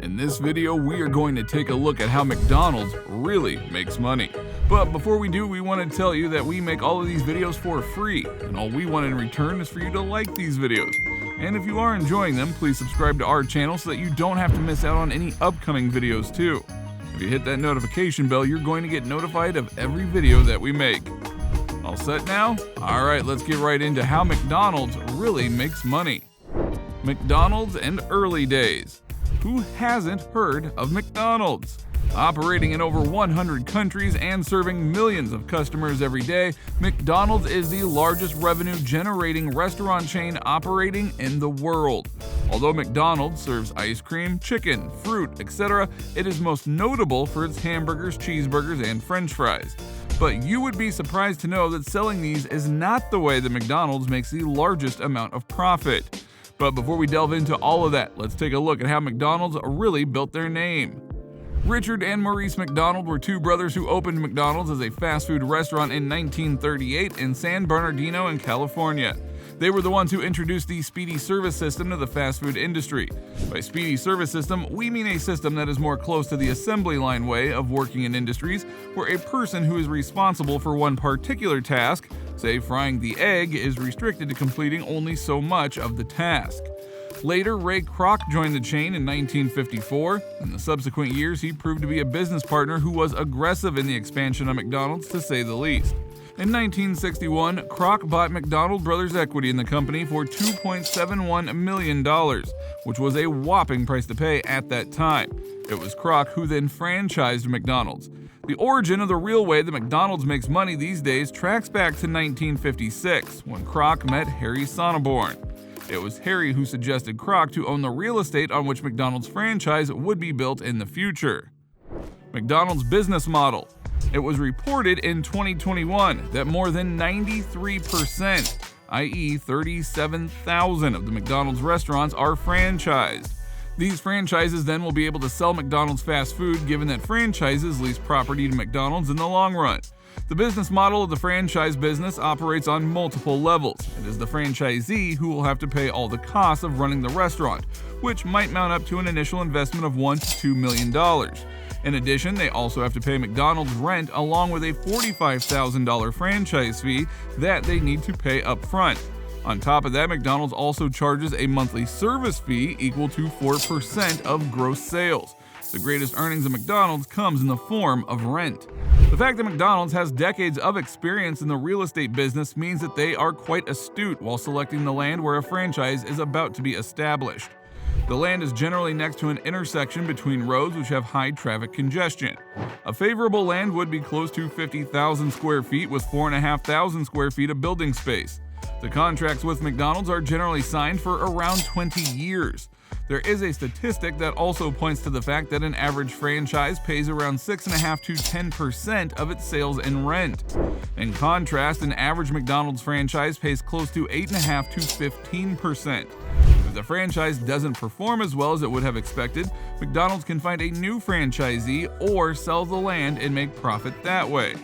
In this video, we are going to take a look at how McDonald's really makes money. But before we do, we want to tell you that we make all of these videos for free, and all we want in return is for you to like these videos. And if you are enjoying them, please subscribe to our channel so that you don't have to miss out on any upcoming videos too. If you hit that notification bell, you're going to get notified of every video that we make. All set now? Alright, let's get right into how McDonald's really makes money. McDonald's and early days. Who hasn't heard of McDonald's? Operating in over 100 countries and serving millions of customers every day, McDonald's is the largest revenue-generating restaurant chain operating in the world. Although McDonald's serves ice cream, chicken, fruit, etc., it is most notable for its hamburgers, cheeseburgers, and French fries. But you would be surprised to know that selling these is not the way that McDonald's makes the largest amount of profit. But before we delve into all of that, let's take a look at how McDonald's really built their name. Richard and Maurice McDonald were two brothers who opened McDonald's as a fast food restaurant in 1938 in San Bernardino in California. They were the ones who introduced the Speedee Service System to the fast food industry. By Speedee Service System, we mean a system that is more close to the assembly line way of working in industries, where a person who is responsible for one particular task, say frying the egg, is restricted to completing only so much of the task. Later, Ray Kroc joined the chain in 1954. In the subsequent years, he proved to be a business partner who was aggressive in the expansion of McDonald's, to say the least. In 1961, Kroc bought McDonald Brothers equity in the company for $2.71 million, which was a whopping price to pay at that time. It was Kroc who then franchised McDonald's. The origin of the real way that McDonald's makes money these days tracks back to 1956, when Kroc met Harry Sonneborn. It was Harry who suggested Kroc to own the real estate on which McDonald's franchise would be built in the future. McDonald's business model. It was reported in 2021 that more than 93%, i.e. 37,000 of the McDonald's restaurants are franchised. These franchises then will be able to sell McDonald's fast food, given that franchises lease property to McDonald's in the long run. The business model of the franchise business operates on multiple levels. It is the franchisee who will have to pay all the costs of running the restaurant, which might mount up to an initial investment of $1 to $2 million. In addition, they also have to pay McDonald's rent along with a $45,000 franchise fee that they need to pay up front. On top of that, McDonald's also charges a monthly service fee equal to 4% of gross sales. The greatest earnings of McDonald's comes in the form of rent. The fact that McDonald's has decades of experience in the real estate business means that they are quite astute while selecting the land where a franchise is about to be established. The land is generally next to an intersection between roads which have high traffic congestion. A favorable land would be close to 50,000 square feet with 4,500 square feet of building space. The contracts with McDonald's are generally signed for around 20 years. There is a statistic that also points to the fact that an average franchise pays around 6.5% to 10% of its sales in rent. In contrast, an average McDonald's franchise pays close to 8.5% to 15%. If the franchise doesn't perform as well as it would have expected, McDonald's can find a new franchisee or sell the land and make profit that way.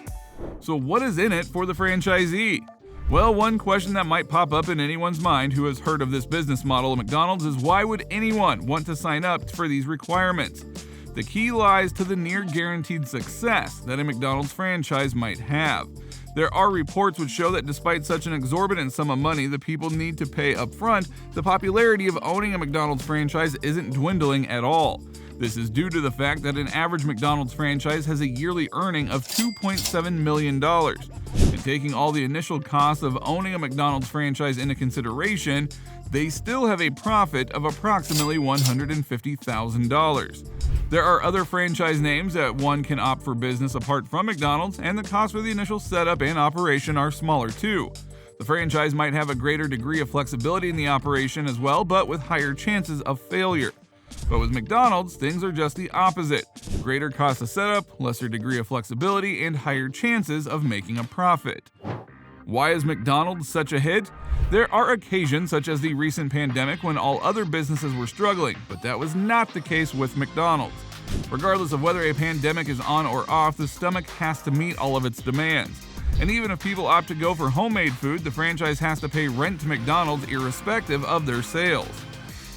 So what is in it for the franchisee? Well, one question that might pop up in anyone's mind who has heard of this business model at McDonald's is why would anyone want to sign up for these requirements? The key lies to the near guaranteed success that a McDonald's franchise might have. There are reports which show that despite such an exorbitant sum of money that people need to pay up front, the popularity of owning a McDonald's franchise isn't dwindling at all. This is due to the fact that an average McDonald's franchise has a yearly earning of $2.7 million. And taking all the initial costs of owning a McDonald's franchise into consideration, they still have a profit of approximately $150,000. There are other franchise names that one can opt for business apart from McDonald's, and the costs for the initial setup and operation are smaller too. The franchise might have a greater degree of flexibility in the operation as well, but with higher chances of failure. But with McDonald's, things are just the opposite. Greater cost of setup, lesser degree of flexibility, and higher chances of making a profit. Why is McDonald's such a hit? There are occasions, such as the recent pandemic, when all other businesses were struggling, but that was not the case with McDonald's. Regardless of whether a pandemic is on or off, the stomach has to meet all of its demands. And even if people opt to go for homemade food, the franchise has to pay rent to McDonald's irrespective of their sales.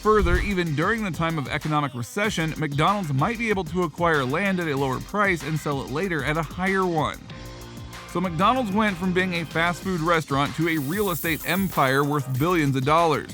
Further, even during the time of economic recession, McDonald's might be able to acquire land at a lower price and sell it later at a higher one. So McDonald's went from being a fast food restaurant to a real estate empire worth billions of dollars.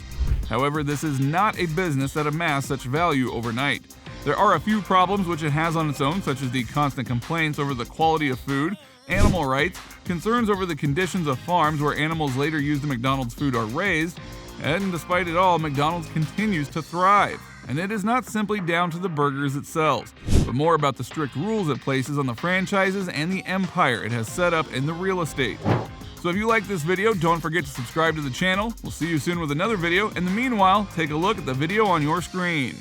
However, this is not a business that amassed such value overnight. There are a few problems which it has on its own, such as the constant complaints over the quality of food, animal rights, concerns over the conditions of farms where animals later used in McDonald's food are raised, and despite it all, McDonald's continues to thrive. And it is not simply down to the burgers it sells, but more about the strict rules it places on the franchises and the empire it has set up in the real estate. So if you like this video, don't forget to subscribe to the channel. We'll see you soon with another video. In the meanwhile, take a look at the video on your screen.